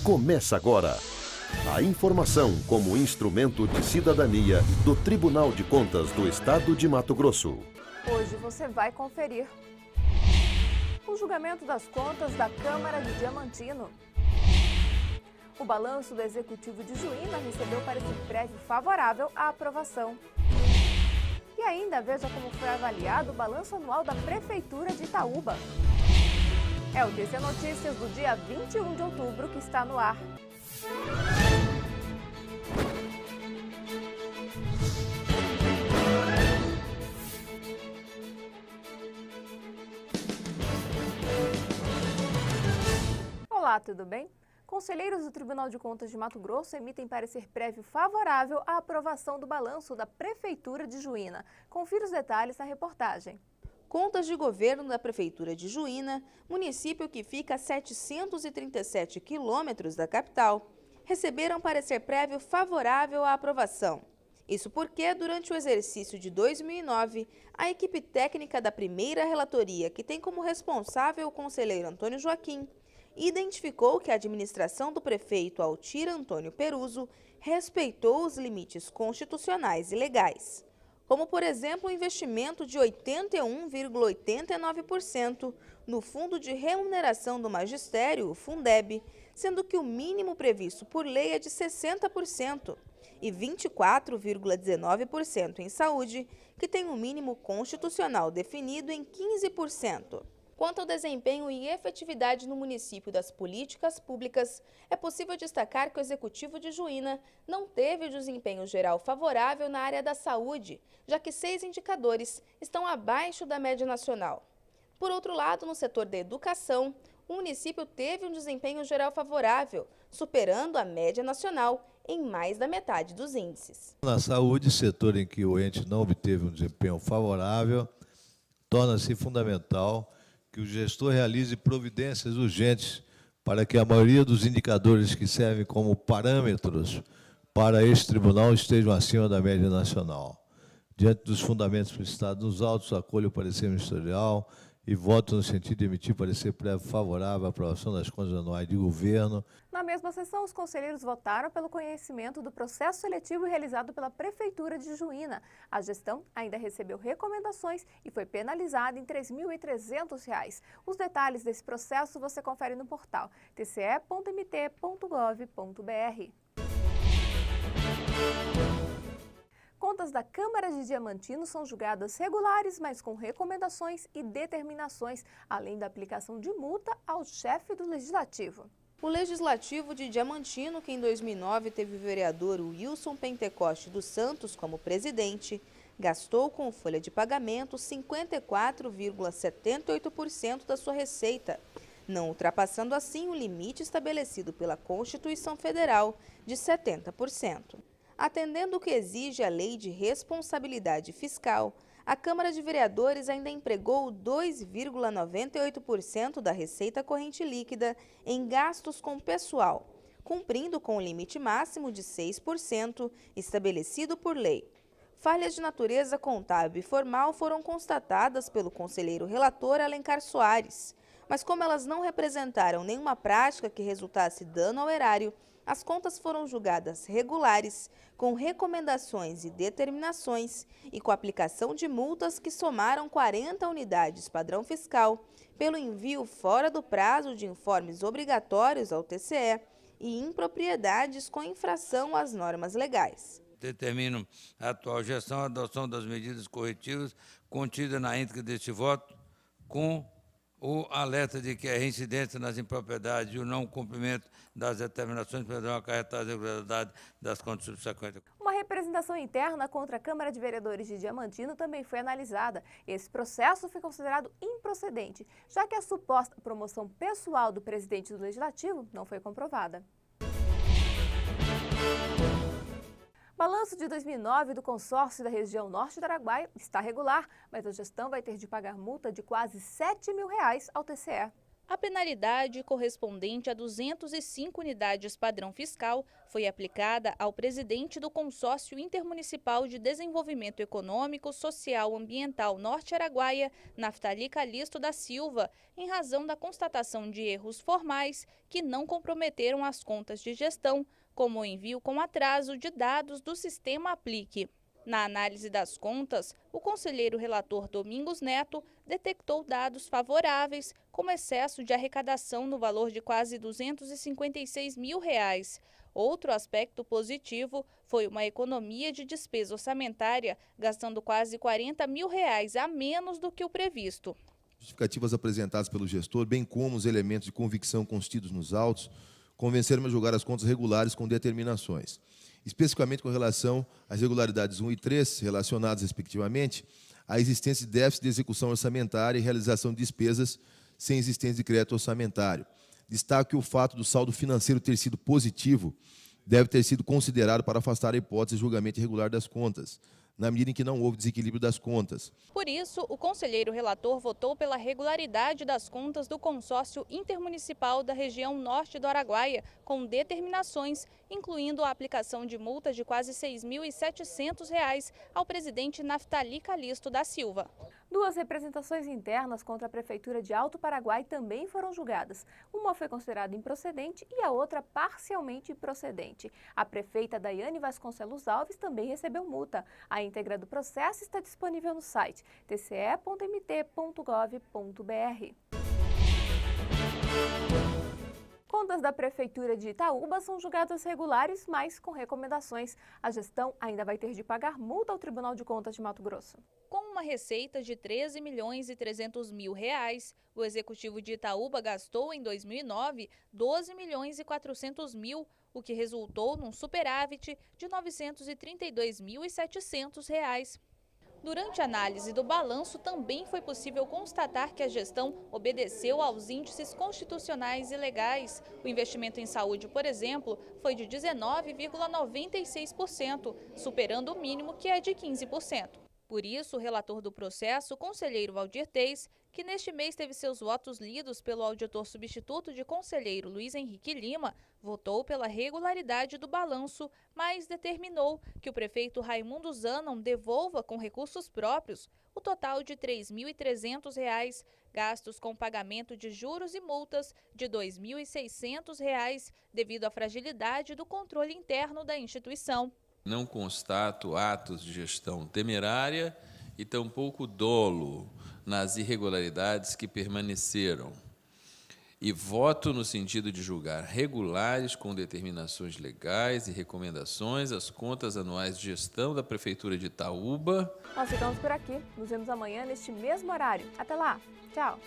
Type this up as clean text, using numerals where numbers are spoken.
Começa agora. A informação como instrumento de cidadania do Tribunal de Contas do Estado de Mato Grosso. Hoje você vai conferir o julgamento das contas da Câmara de Diamantino. O balanço do Executivo de Juína recebeu parecer prévio favorável à aprovação. E ainda veja como foi avaliado o balanço anual da Prefeitura de Itaúba. É o TC Notícias do dia 21 de outubro que está no ar. Olá, tudo bem? Conselheiros do Tribunal de Contas de Mato Grosso emitem parecer prévio favorável à aprovação do balanço da Prefeitura de Juína. Confira os detalhes na reportagem. Contas de governo da Prefeitura de Juína, município que fica a 737 quilômetros da capital, receberam parecer prévio favorável à aprovação. Isso porque, durante o exercício de 2009, a equipe técnica da primeira relatoria, que tem como responsável o conselheiro Antônio Joaquim, identificou que a administração do prefeito Altir Antônio Peruso respeitou os limites constitucionais e legais, como, por exemplo, o investimento de 81,89% no Fundo de Remuneração do Magistério, o Fundeb, sendo que o mínimo previsto por lei é de 60%, e 24,19% em saúde, que tem um mínimo constitucional definido em 15%. Quanto ao desempenho e efetividade no município das políticas públicas, é possível destacar que o Executivo de Juína não teve desempenho geral favorável na área da saúde, já que 6 indicadores estão abaixo da média nacional. Por outro lado, no setor da educação, o município teve um desempenho geral favorável, superando a média nacional em mais da metade dos índices. Na saúde, setor em que o ente não obteve um desempenho favorável, torna-se fundamental que o gestor realize providências urgentes para que a maioria dos indicadores que servem como parâmetros para este tribunal estejam acima da média nacional. Diante dos fundamentos prestados nos autos, acolho o parecer ministerial e voto no sentido de emitir parecer prévio favorável à aprovação das contas anuais de governo. Na mesma sessão, os conselheiros votaram pelo conhecimento do processo seletivo realizado pela Prefeitura de Juína. A gestão ainda recebeu recomendações e foi penalizada em R$ 3.300. Os detalhes desse processo você confere no portal tce.mt.gov.br. Contas da Câmara de Diamantino são julgadas regulares, mas com recomendações e determinações, além da aplicação de multa ao chefe do Legislativo. O Legislativo de Diamantino, que em 2009 teve o vereador Wilson Pentecoste dos Santos como presidente, gastou com folha de pagamento 54,78% da sua receita, não ultrapassando assim o limite estabelecido pela Constituição Federal de 70%. Atendendo o que exige a Lei de Responsabilidade Fiscal, a Câmara de Vereadores ainda empregou 2,98% da receita corrente líquida em gastos com pessoal, cumprindo com o limite máximo de 6% estabelecido por lei. Falhas de natureza contábil e formal foram constatadas pelo conselheiro relator Alencar Soares, mas como elas não representaram nenhuma prática que resultasse dano ao erário, as contas foram julgadas regulares, com recomendações e determinações e com aplicação de multas que somaram 40 unidades padrão fiscal pelo envio fora do prazo de informes obrigatórios ao TCE e impropriedades com infração às normas legais. Determino a atual gestão a adoção das medidas corretivas contidas na íntegra deste voto, com o alerta de que a reincidência nas impropriedades e o não cumprimento das determinações poderão acarretar a irregularidade das contas subsequentes. Uma representação interna contra a Câmara de Vereadores de Diamantino também foi analisada. Esse processo foi considerado improcedente, já que a suposta promoção pessoal do presidente do Legislativo não foi comprovada. Balanço de 2009 do consórcio da região norte do Araguaia está regular, mas a gestão vai ter de pagar multa de quase R$ 7.000 ao TCE. A penalidade, correspondente a 205 unidades padrão fiscal, foi aplicada ao presidente do Consórcio Intermunicipal de Desenvolvimento Econômico, Social e Ambiental Norte Araguaia, Naftali Calisto da Silva, em razão da constatação de erros formais que não comprometeram as contas de gestão, como o envio com atraso de dados do sistema Aplique. Na análise das contas, o conselheiro relator Domingos Neto detectou dados favoráveis, como excesso de arrecadação no valor de quase R$ 256 mil. Outro aspecto positivo foi uma economia de despesa orçamentária, gastando quase R$ 40 mil a menos do que o previsto. Justificativas apresentadas pelo gestor, bem como os elementos de convicção constidos nos autos, convenceram-me a julgar as contas regulares com determinações. Especificamente com relação às regularidades 1 e 3, relacionadas, respectivamente, à existência de déficit de execução orçamentária e realização de despesas sem existência de crédito orçamentário. Destaco que o fato do saldo financeiro ter sido positivo deve ter sido considerado para afastar a hipótese de julgamento irregular das contas, na medida em que não houve desequilíbrio das contas. Por isso, o conselheiro relator votou pela regularidade das contas do consórcio intermunicipal da região norte do Araguaia, com determinações, incluindo a aplicação de multa de quase R$ 6.700 ao presidente Naftali Calisto da Silva. Duas representações internas contra a Prefeitura de Alto Paraguai também foram julgadas. Uma foi considerada improcedente e a outra parcialmente procedente. A prefeita Daiane Vasconcelos Alves também recebeu multa. A íntegra do processo está disponível no site tce.mt.gov.br. Contas da Prefeitura de Itaúba são julgadas regulares, mas com recomendações. A gestão ainda vai ter de pagar multa ao Tribunal de Contas de Mato Grosso. Com uma receita de R$ 13.300.000, o Executivo de Itaúba gastou em 2009 R$ 12.400.000, o que resultou num superávit de R$ 932.700. Durante a análise do balanço, também foi possível constatar que a gestão obedeceu aos índices constitucionais e legais. O investimento em saúde, por exemplo, foi de 19,96%, superando o mínimo, que é de 15%. Por isso, o relator do processo, o conselheiro Valdir Teis, que neste mês teve seus votos lidos pelo auditor substituto de conselheiro Luiz Henrique Lima, votou pela regularidade do balanço, mas determinou que o prefeito Raimundo Zanon devolva com recursos próprios o total de R$ 3.300, gastos com pagamento de juros e multas de R$ 2.600, devido à fragilidade do controle interno da instituição. Não constato atos de gestão temerária e tampouco dolo nas irregularidades que permaneceram. E voto no sentido de julgar regulares, com determinações legais e recomendações, as contas anuais de gestão da Prefeitura de Itaúba. Nós ficamos por aqui. Nos vemos amanhã neste mesmo horário. Até lá. Tchau.